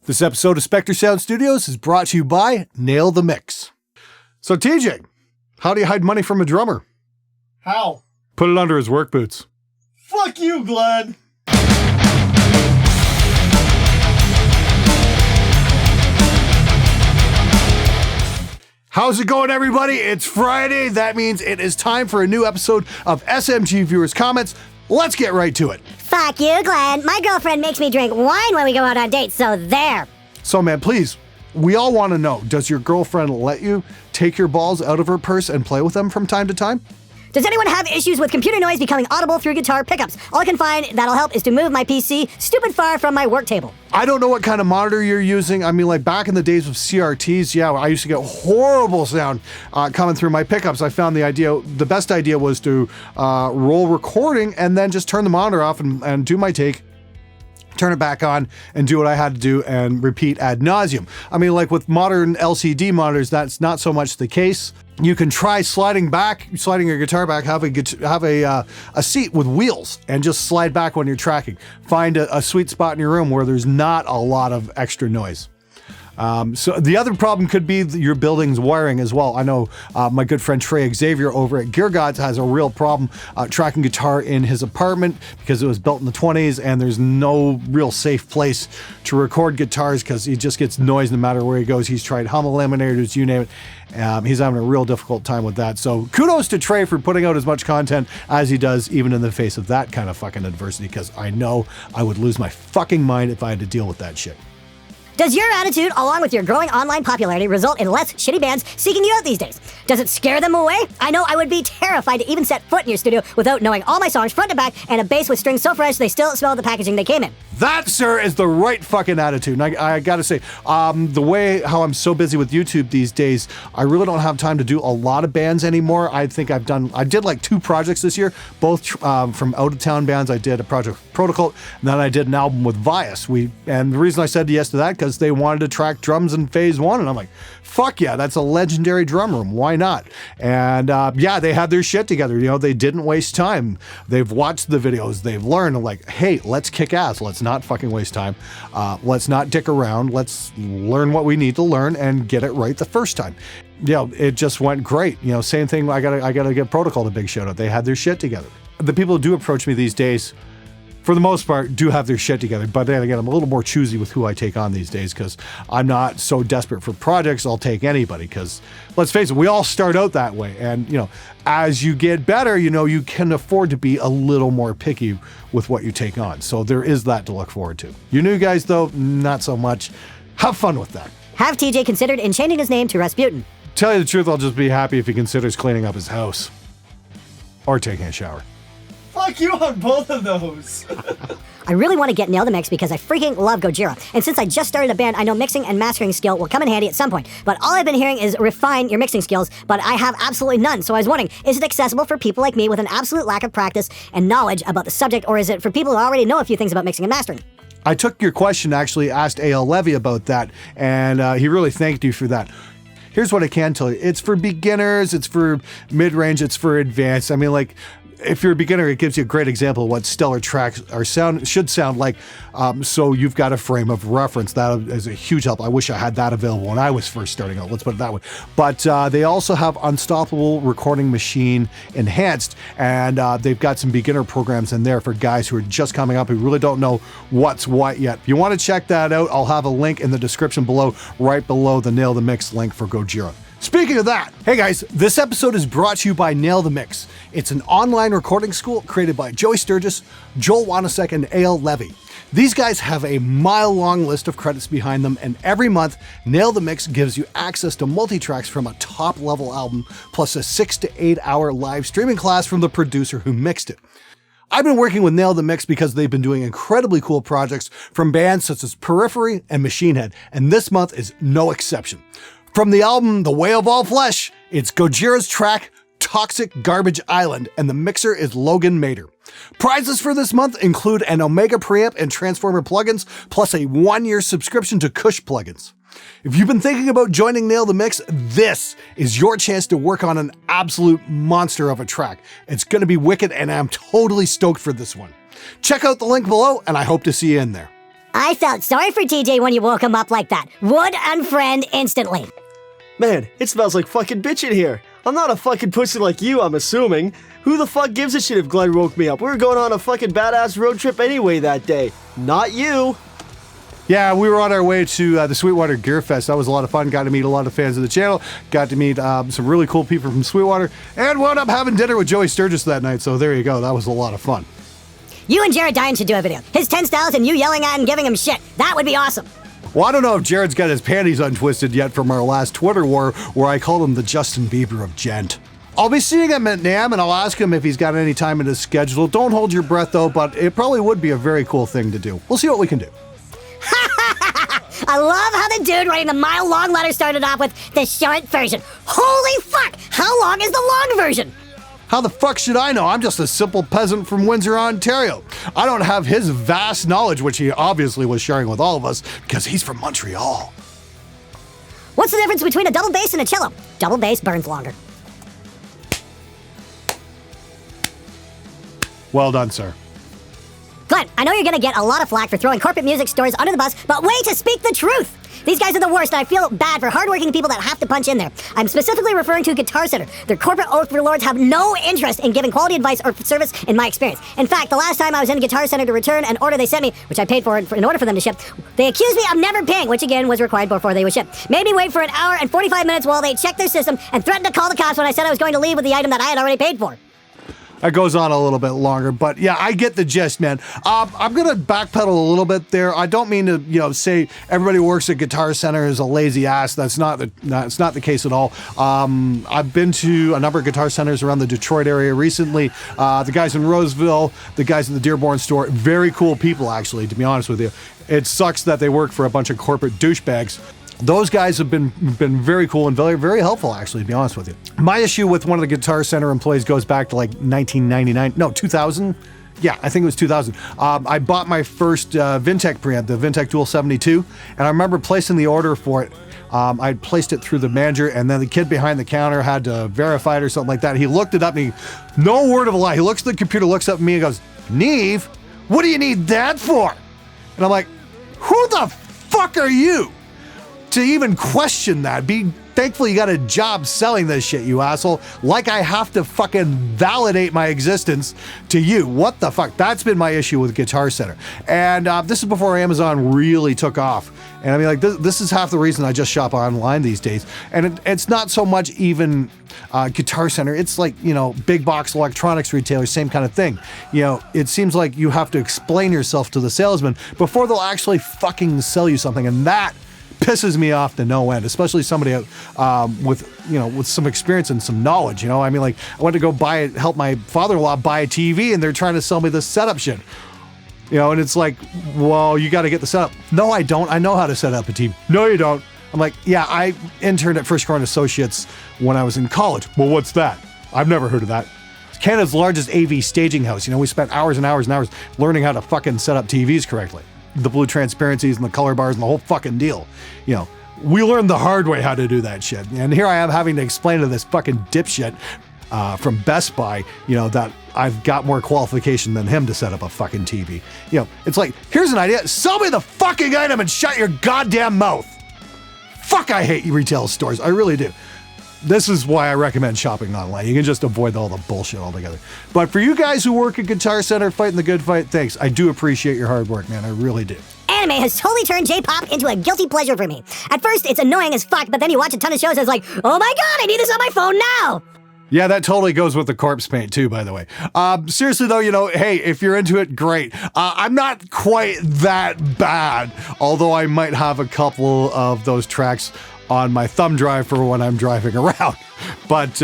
This episode of SpectreSoundStudios is brought to you by Nail the Mix. So TJ, how do you hide money from a drummer? How? Put it under his work boots. Fuck you, Glenn! How's it going, everybody? It's Friday. That means it is time for a new episode of SMG Viewers Comments. Let's get right to it. Fuck you, Glenn. My girlfriend makes me drink wine when we go out on dates, so there. So, man, please, we all want to know, does your girlfriend let you take your balls out of her purse and play with them from time to time? Does anyone have issues with computer noise becoming audible through guitar pickups? All I can find that'll help is to move my PC stupid far from my work table. I don't know what kind of monitor you're using. I mean, like back in the days of CRTs, yeah, I used to get horrible sound coming through my pickups. I found the best idea was to roll recording and then just turn the monitor off and do my take, turn it back on, and do what I had to do and repeat ad nauseum. I mean, like with modern LCD monitors, that's not so much the case. You can try sliding your guitar back, have a seat with wheels and just slide back when you're tracking. Find a sweet spot in your room where there's not a lot of extra noise. So the other problem could be your building's wiring as well. I know my good friend Trey Xavier over at Gear Gods has a real problem tracking guitar in his apartment because it was built in the 20s and there's no real safe place to record guitars because he just gets noise no matter where he goes. He's tried hum eliminators, you name it. He's having a real difficult time with that. So kudos to Trey for putting out as much content as he does, even in the face of that kind of fucking adversity, because I know I would lose my fucking mind if I had to deal with that shit. Does your attitude, along with your growing online popularity, result in less shitty bands seeking you out these days? Does it scare them away? I know I would be terrified to even set foot in your studio without knowing all my songs front to back and a bass with strings so fresh they still smell the packaging they came in. That, sir, is the right fucking attitude. And I gotta say, the way how I'm so busy with YouTube these days, I really don't have time to do a lot of bands anymore. I think I did like 2 projects this year, both from out-of-town bands. I did a project with Protocol, and then I did an album with Vias. And the reason I said yes to that, because they wanted to track drums in phase 1, and I'm like, fuck yeah, that's a legendary drum room. Why not? And yeah, they had their shit together. You know, they didn't waste time. They've watched the videos. They've learned, like, hey, let's kick ass. Let's not fucking waste time. Let's not dick around. Let's learn what we need to learn and get it right the first time. You know, it just went great. You know, same thing. I gotta give Protocol a big shout out. They had their shit together. The people who do approach me these days, for the most part, do have their shit together. But then again, I'm a little more choosy with who I take on these days because I'm not so desperate for projects. I'll take anybody because, let's face it, we all start out that way. And, you know, as you get better, you know, you can afford to be a little more picky with what you take on. So there is that to look forward to. You new guys, though, not so much. Have fun with that. Have TJ considered in changing his name to Rasputin? Tell you the truth, I'll just be happy if he considers cleaning up his house. Or taking a shower. Fuck you on both of those! I really want to get Nail the Mix because I freaking love GOJIRA. And since I just started a band, I know mixing and mastering skill will come in handy at some point. But all I've been hearing is refine your mixing skills, but I have absolutely none. So I was wondering, is it accessible for people like me with an absolute lack of practice and knowledge about the subject, or is it for people who already know a few things about mixing and mastering? I took your question, actually asked A.L. Levy about that, and he really thanked you for that. Here's what I can tell you. It's for beginners, it's for mid-range, it's for advanced. I mean, like, if you're a beginner, it gives you a great example of what stellar tracks should sound like. So you've got a frame of reference. That is a huge help. I wish I had that available when I was first starting out. Let's put it that way. But they also have Unstoppable Recording Machine Enhanced, and they've got some beginner programs in there for guys who are just coming up who really don't know what's what yet. If you want to check that out, I'll have a link in the description below, right below the Nail the Mix link for GOJIRA. Speaking of that, hey guys, this episode is brought to you by Nail the Mix. It's an online recording school created by Joey Sturgis, Joel Wanasek, and A.L. Levy. These guys have a mile-long list of credits behind them, and every month, Nail the Mix gives you access to multi-tracks from a top-level album, plus a 6 to 8 hour live streaming class from the producer who mixed it. I've been working with Nail the Mix because they've been doing incredibly cool projects from bands such as Periphery and Machine Head, and this month is no exception. From the album The Way of All Flesh, it's GOJIRA's track Toxic Garbage Island, and the mixer is Logan Mader. Prizes for this month include an Omega preamp and Transformer plugins, plus a 1-year subscription to Kush plugins. If you've been thinking about joining Nail the Mix, this is your chance to work on an absolute monster of a track. It's going to be wicked, and I'm totally stoked for this one. Check out the link below, and I hope to see you in there. I felt sorry for TJ when you woke him up like that. Would unfriend instantly. Man, it smells like fucking bitch in here. I'm not a fucking pussy like you, I'm assuming. Who the fuck gives a shit if Glenn woke me up? We were going on a fucking badass road trip anyway that day. Not you. Yeah, we were on our way to the Sweetwater Gear Fest. That was a lot of fun. Got to meet a lot of fans of the channel. Got to meet some really cool people from Sweetwater. And wound up having dinner with Joey Sturgis that night. So there you go. That was a lot of fun. You and Jared Dine should do a video. His 10 styles and you yelling at and giving him shit. That would be awesome. Well, I don't know if Jared's got his panties untwisted yet from our last Twitter war where I called him the Justin Bieber of gent. I'll be seeing him at NAMM and I'll ask him if he's got any time in his schedule. Don't hold your breath though, but it probably would be a very cool thing to do. We'll see what we can do. I love how the dude writing the mile-long letter started off with the short version. Holy fuck! How long is the long version? How the fuck should I know? I'm just a simple peasant from Windsor, Ontario. I don't have his vast knowledge, which he obviously was sharing with all of us, because he's from Montreal. What's the difference between a double bass and a cello? Double bass burns longer. Well done, sir. Glenn, I know you're gonna get a lot of flack for throwing corporate music stores under the bus, but wait to speak the truth! These guys are the worst, and I feel bad for hardworking people that have to punch in there. I'm specifically referring to Guitar Center. Their corporate overlords have no interest in giving quality advice or service in my experience. In fact, the last time I was in Guitar Center to return an order they sent me, which I paid for in order for them to ship, they accused me of never paying, which again was required before they would ship. Made me wait for an hour and 45 minutes while they checked their system and threatened to call the cops when I said I was going to leave with the item that I had already paid for. That goes on a little bit longer, but yeah, I get the gist, man. I'm gonna backpedal a little bit there. I don't mean to, say everybody who works at Guitar Center is a lazy ass. That's not the case at all. I've been to a number of Guitar Centers around the Detroit area recently. The guys in Roseville, the guys in the Dearborn store, very cool people, actually, to be honest with you. It sucks that they work for a bunch of corporate douchebags. Those guys have been very cool and very, very helpful, actually, to be honest with you. My issue with one of the Guitar Center employees goes back to like 1999, no, 2000. Yeah, I think it was 2000. I bought my first Vintech preamp, the Vintech Dual 72, and I remember placing the order for it. I placed it through the manager, and then the kid behind the counter had to verify it or something like that. He looked it up, and no word of a lie, he looks at the computer, looks up at me, and goes, "Neve, what do you need that for?" And I'm like, who the fuck are you to even question that? Be thankful you got a job selling this shit, you asshole. Like I have to fucking validate my existence to you. What the fuck? That's been my issue with Guitar Center. And this is before Amazon really took off. And I mean, like, this is half the reason I just shop online these days. And it's not so much even Guitar Center. It's like, big box electronics retailers, same kind of thing. It seems like you have to explain yourself to the salesman before they'll actually fucking sell you something. And that pisses me off to no end, especially somebody with some experience and some knowledge. I mean, like, I went to go help my father-in-law buy a TV, and they're trying to sell me this setup shit. And it's like, well, you got to get the setup. No, I don't. I know how to set up a TV. No, you don't. I'm like, yeah, I interned at First Current Associates when I was in college. Well, what's that? I've never heard of that. It's Canada's largest AV staging house. We spent hours and hours and hours learning how to fucking set up TVs correctly. The blue transparencies and the color bars and the whole fucking deal. We learned the hard way how to do that shit. And here I am having to explain to this fucking dipshit from Best Buy, that I've got more qualification than him to set up a fucking TV. It's like, here's an idea. Sell me the fucking item and shut your goddamn mouth. Fuck, I hate retail stores. I really do. This is why I recommend shopping online. You can just avoid all the bullshit altogether. But for you guys who work at Guitar Center fighting the good fight, thanks. I do appreciate your hard work, man. I really do. Anime has totally turned J-pop into a guilty pleasure for me. At first, it's annoying as fuck, but then you watch a ton of shows and it's like, oh my god, I need this on my phone now! Yeah, that totally goes with the corpse paint too, by the way. Seriously though, hey, if you're into it, great. I'm not quite that bad, although I might have a couple of those tracks on my thumb drive for when I'm driving around. But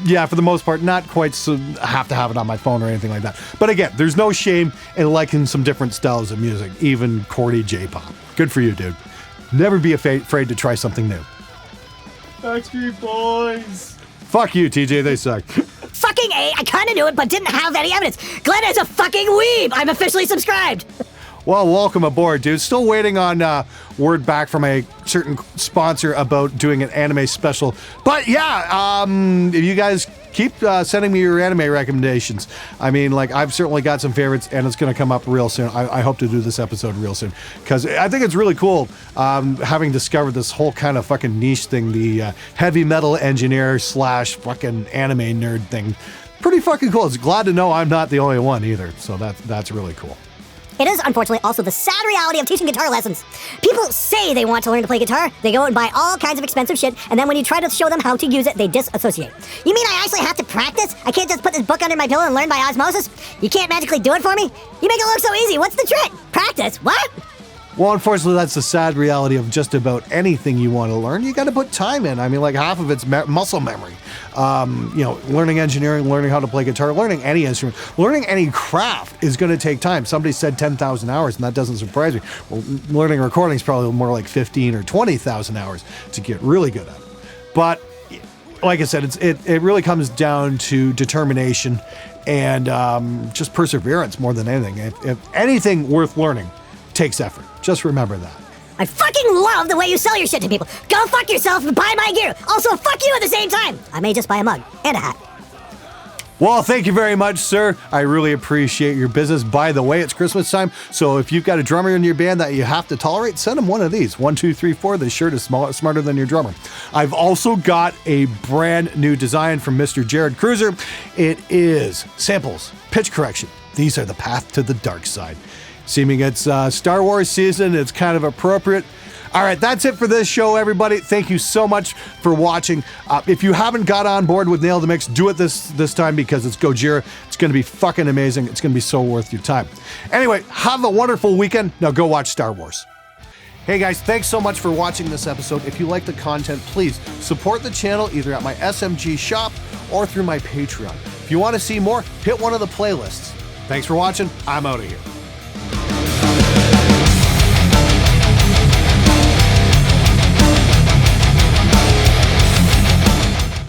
yeah, for the most part, not quite so have to have it on my phone or anything like that. But again, there's no shame in liking some different styles of music, even corny J-pop. Good for you, dude. Never be afraid to try something new. Backstreet Boys. Fuck you, TJ, they suck. Fucking A, I kinda knew it, but didn't have any evidence. Glenn is a fucking weeb! I'm officially subscribed! Well, welcome aboard, dude. Still waiting on word back from a certain sponsor about doing an anime special. But yeah, if you guys keep sending me your anime recommendations. I mean, like, I've certainly got some favorites, and it's going to come up real soon. I hope to do this episode real soon, because I think it's really cool having discovered this whole kind of fucking niche thing, the heavy metal engineer / fucking anime nerd thing. Pretty fucking cool. It's glad to know I'm not the only one either, so that's really cool. It is, unfortunately, also the sad reality of teaching guitar lessons. People say they want to learn to play guitar, they go and buy all kinds of expensive shit, and then when you try to show them how to use it, they disassociate. You mean I actually have to practice? I can't just put this book under my pillow and learn by osmosis? You can't magically do it for me? You make it look so easy. What's the trick? Practice. What? Well, unfortunately, that's the sad reality of just about anything you want to learn. You got to put time in. I mean, like, half of it's muscle memory. Learning engineering, learning how to play guitar, learning any instrument, learning any craft is going to take time. Somebody said 10,000 hours, and that doesn't surprise me. Well, learning recording is probably more like 15 or 20,000 hours to get really good at it. But like I said, it really comes down to determination and just perseverance more than anything. If anything worth learning takes effort. Just remember that. I fucking love the way you sell your shit to people. Go fuck yourself and buy my gear. Also, fuck you at the same time. I may just buy a mug and a hat. Well, thank you very much, sir. I really appreciate your business. By the way, it's Christmas time, so if you've got a drummer in your band that you have to tolerate, send them one of these. 1, 2, 3, 4. The shirt is smarter than your drummer. I've also got a brand new design from Mr. Jared Cruiser. It is samples, pitch correction. These are the path to the dark side. Seeming it's Star Wars season, it's kind of appropriate. All right, that's it for this show, everybody. Thank you so much for watching. If you haven't got on board with Nail the Mix, do it this time, because it's GOJIRA. It's going to be fucking amazing. It's going to be so worth your time. Anyway, have a wonderful weekend. Now go watch Star Wars. Hey guys, thanks so much for watching this episode. If you like the content, please support the channel either at my SMG shop or through my Patreon. If you want to see more, hit one of the playlists. Thanks for watching. I'm out of here.